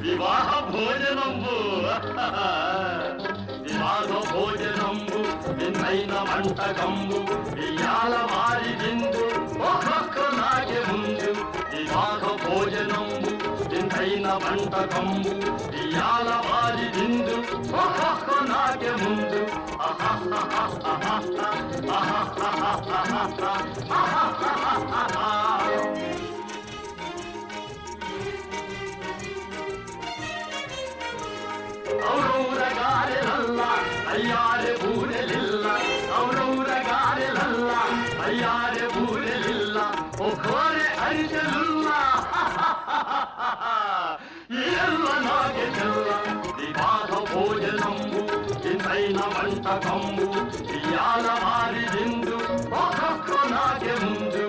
వివాహ భోజనంబు వివాహ భోజనంబు విన్నైన వంటకంబు ఇయాల వారి విందు ఒక్కొక్క నాగే ముందు వివాహ భోజనంబు విన్నైన వంటకంబు ఇయాల వారి విందు ఒక్కొక్క నాగే ముందు ఔరౌరగారెలల్ల అయ్యారె బూరెలిల్ల ఔరౌరగారెలల్ల అయ్యారె బూరెలిల్ల ఒక్కోరె అరిచెలుల్ల ಎಲ್ಲ ನಾಗೆ ಚೆಲ್ಲ ವಿವಾಹ ಭೋಜನಂಬು ಇಂದೈನ వంటకంబు ఇయాల వారి విందు ఒక్కొక్క నాగే ముందు